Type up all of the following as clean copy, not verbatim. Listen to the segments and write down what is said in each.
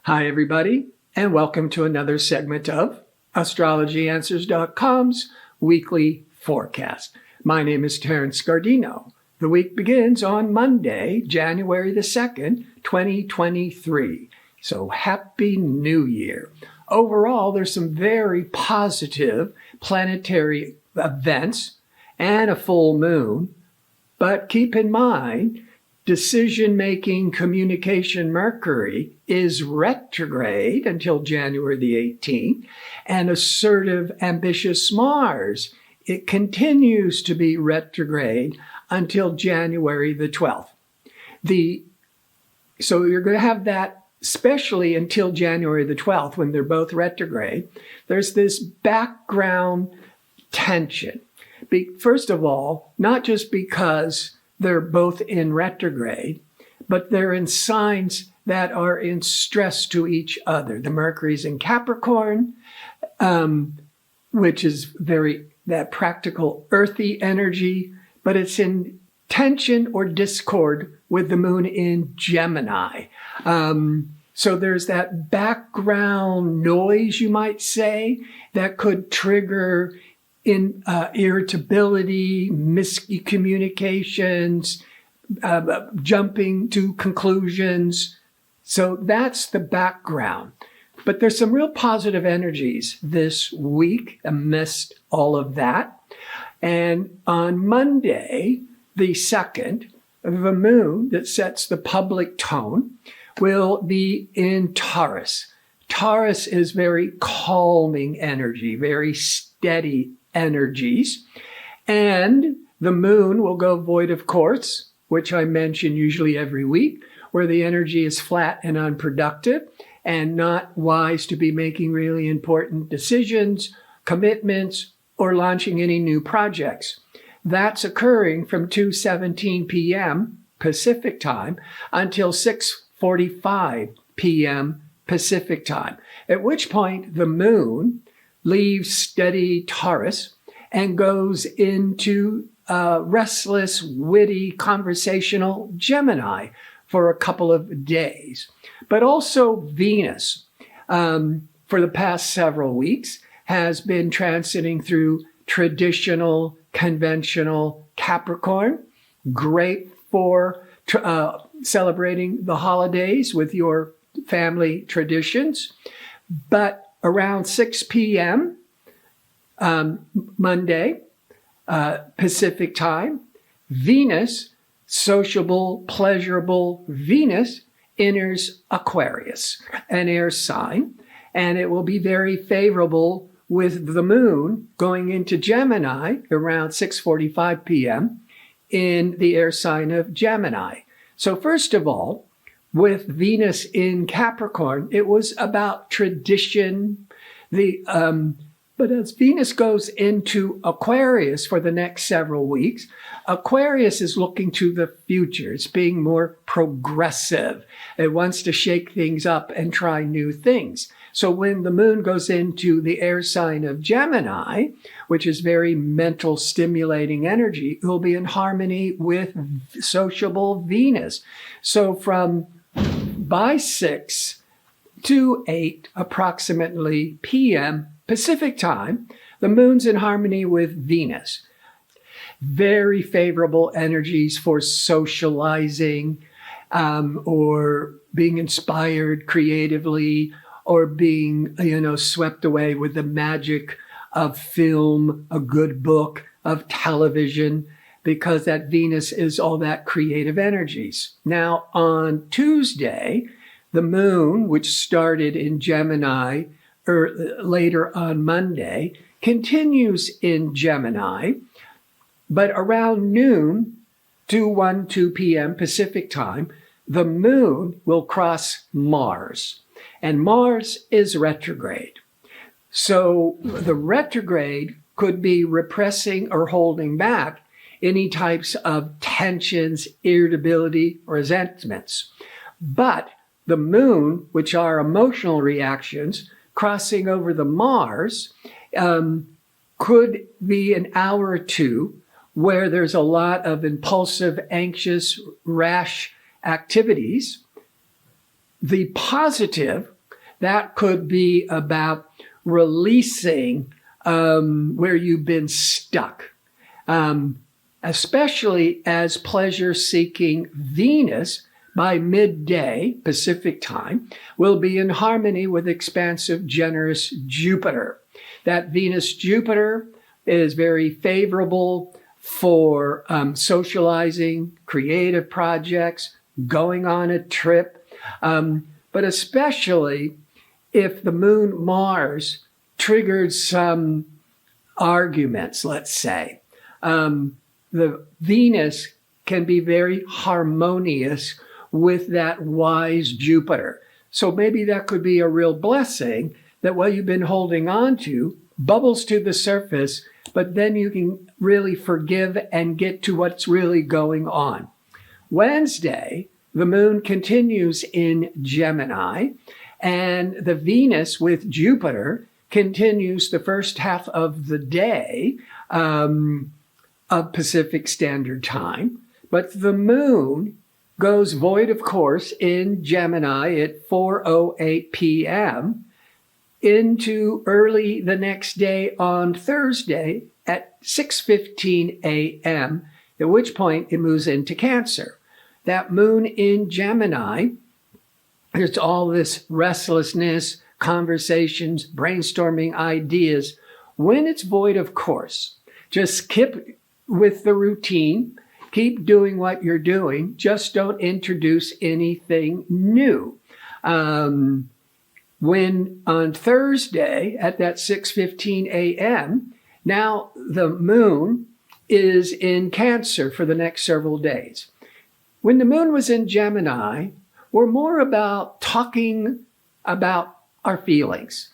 Hi, everybody, and welcome to another segment of AstrologyAnswers.com's weekly forecast. My name is Terence. The week begins on Monday, January the 2nd, 2023. So happy New Year. Overall, there's some very positive planetary events and a full moon, but keep in mind, decision-making communication Mercury is retrograde until January the 18th, and assertive, ambitious Mars, it continues to be retrograde until January the 12th. So you're going to have that, especially until January the 12th, when they're both retrograde. There's this background tension. First of all, not just because they're both in retrograde, but they're in signs that are in stress to each other. The Mercury's in Capricorn, which is that practical earthy energy, but it's in tension or discord with the moon in Gemini. So there's that background noise, you might say, that could trigger irritability, miscommunications, jumping to conclusions. So that's the background. But there's some real positive energies this week amidst all of that. And on Monday, the 2nd, the moon that sets the public tone will be in Taurus. Taurus is very calming energy, very steady energies. And the moon will go void of course, which I mention usually every week, where the energy is flat and unproductive and not wise to be making really important decisions, commitments, or launching any new projects. That's occurring from 2:17 p.m. Pacific time until 6:45 p.m. Pacific time, at which point the moon leaves steady Taurus and goes into restless, witty, conversational Gemini for a couple of days. But also Venus, for the past several weeks, has been transiting through traditional, conventional Capricorn, great for celebrating the holidays with your family traditions. But around 6 p.m. Monday, Pacific time, Venus, sociable, pleasurable Venus, enters Aquarius, an air sign, and it will be very favorable with the moon going into Gemini around 6:45 p.m. in the air sign of Gemini. So first of all, with Venus in Capricorn, it was about tradition. But as Venus goes into Aquarius for the next several weeks, Aquarius is looking to the future. It's being more progressive. It wants to shake things up and try new things. So when the moon goes into the air sign of Gemini, which is very mental stimulating energy, it will be in harmony with sociable Venus. So by 6 to 8 approximately p.m. Pacific time, the moon's in harmony with Venus. Very favorable energies for socializing or being inspired creatively or being, swept away with the magic of film, a good book, of television, because that Venus is all that creative energies. Now, on Tuesday, the moon, which started in Gemini later on Monday, continues in Gemini, but around noon, 2:12 p.m. Pacific time, the moon will cross Mars, and Mars is retrograde. So the retrograde could be repressing or holding back any types of tensions, irritability, or resentments. But the moon, which are emotional reactions, crossing over the Mars, could be an hour or two where there's a lot of impulsive, anxious, rash activities. The positive That could be about releasing where you've been stuck, especially as pleasure-seeking Venus by midday Pacific time will be in harmony with expansive, generous Jupiter. That Venus-Jupiter is very favorable for socializing, creative projects, going on a trip, but especially if the moon Mars triggered some arguments, let's say. The Venus can be very harmonious with that wise Jupiter. So maybe that could be a real blessing that what you've been holding on to bubbles to the surface, but then you can really forgive and get to what's really going on. Wednesday, the moon continues in Gemini, and the Venus with Jupiter continues the first half of the day of Pacific Standard Time. But the moon goes void of course in Gemini at 4:08 p.m. into early the next day on Thursday at 6:15 a.m., at which point it moves into Cancer. That moon in Gemini, there's all this restlessness, conversations, brainstorming ideas. When it's void of course, just skip with the routine. Keep doing what you're doing. Just don't introduce anything new. When on Thursday at that 6:15 a.m., now the moon is in Cancer for the next several days. When the moon was in Gemini, we're more about talking about our feelings,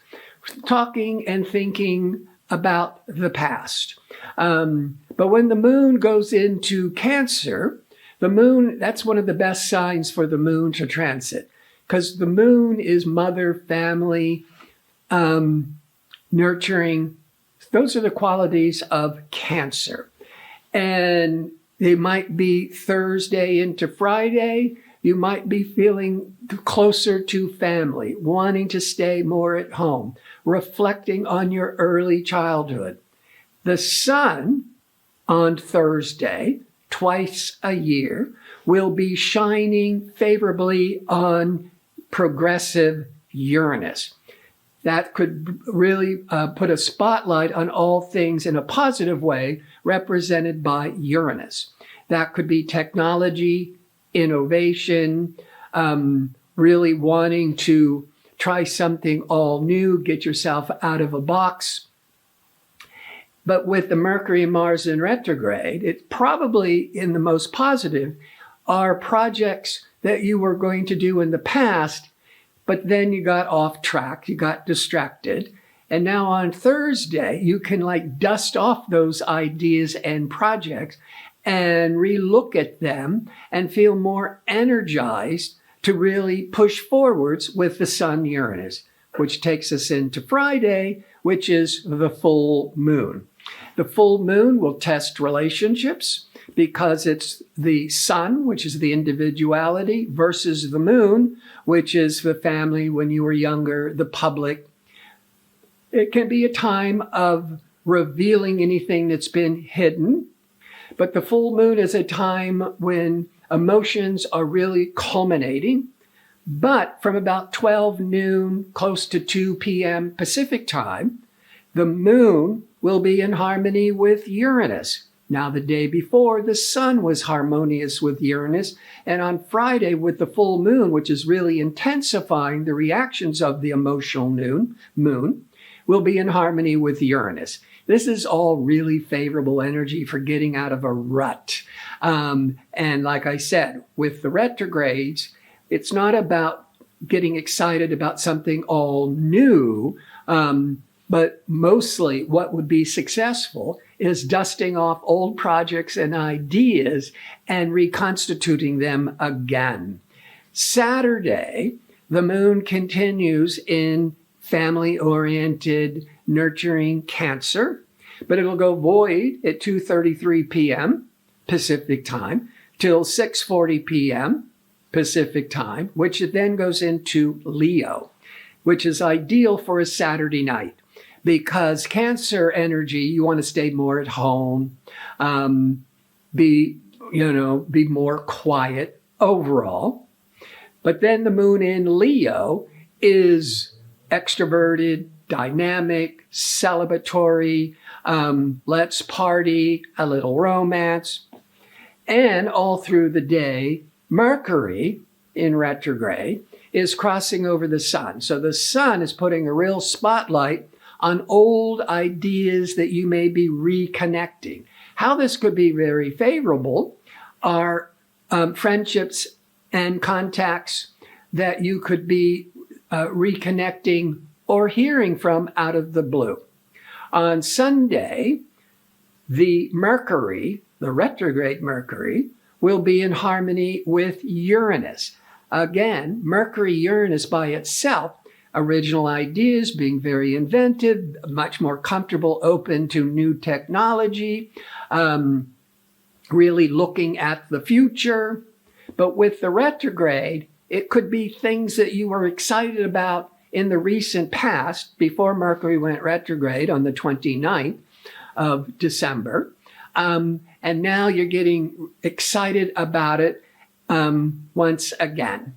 talking and thinking about the past. But when the moon goes into Cancer, the moon, that's one of the best signs for the moon to transit, because the moon is mother, family, nurturing. Those are the qualities of Cancer. And they might be Thursday into Friday. You might be feeling closer to family, wanting to stay more at home, reflecting on your early childhood. The sun on Thursday, twice a year, will be shining favorably on progressive Uranus. That could really put a spotlight on all things in a positive way represented by Uranus. That could be technology, innovation, really wanting to try something all new, get yourself out of a box. But with the Mercury and Mars in retrograde, it's probably in the most positive are projects that you were going to do in the past, but then you got off track, you got distracted. And now on Thursday, you can like dust off those ideas and projects and relook at them and feel more energized to really push forwards with the Sun Uranus, which takes us into Friday, which is the full moon. The full moon will test relationships because it's the sun, which is the individuality, versus the moon, which is the family when you were younger, the public. It can be a time of revealing anything that's been hidden, but the full moon is a time when emotions are really culminating. But from about 12 noon, close to 2 p.m. Pacific time, the moon will be in harmony with Uranus. Now, the day before, the sun was harmonious with Uranus, and on Friday with the full moon, which is really intensifying the reactions of the emotional moon, will be in harmony with Uranus. This is all really favorable energy for getting out of a rut. And like I said, with the retrogrades, it's not about getting excited about something all new, but mostly what would be successful is dusting off old projects and ideas and reconstituting them again. Saturday, the moon continues in family-oriented, nurturing Cancer, but it'll go void at 2:33 p.m. Pacific time till 6:40 p.m. Pacific time, which then goes into Leo. which is ideal for a Saturday night. Because Cancer energy, you want to stay more at home, be more quiet overall. But then the moon in Leo is extroverted, dynamic, celebratory, let's party, a little romance. And all through the day, Mercury in retrograde is crossing over the sun. So the sun is putting a real spotlight on old ideas that you may be reconnecting. How this could be very favorable are friendships and contacts that you could be reconnecting or hearing from out of the blue. On Sunday, the Mercury, the retrograde Mercury, will be in harmony with Uranus. Again, Mercury-Uranus by itself, original ideas, being very inventive, much more comfortable, open to new technology, really looking at the future. But with the retrograde, it could be things that you were excited about in the recent past, before Mercury went retrograde on the 29th of December. And now you're getting excited about it once again.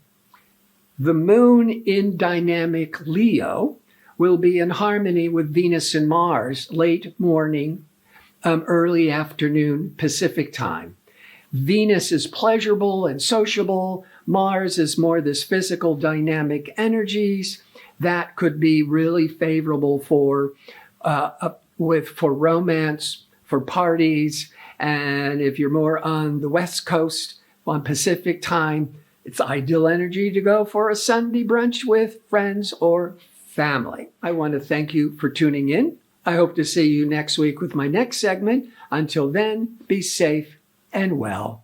The moon in dynamic Leo will be in harmony with Venus and Mars late morning, early afternoon Pacific time. Venus is pleasurable and sociable. Mars is more this physical dynamic energies that could be really favorable for romance, for parties. And if you're more on the West Coast, on Pacific time, it's ideal energy to go for a Sunday brunch with friends or family. I want to thank you for tuning in. I hope to see you next week with my next segment. Until then, be safe and well.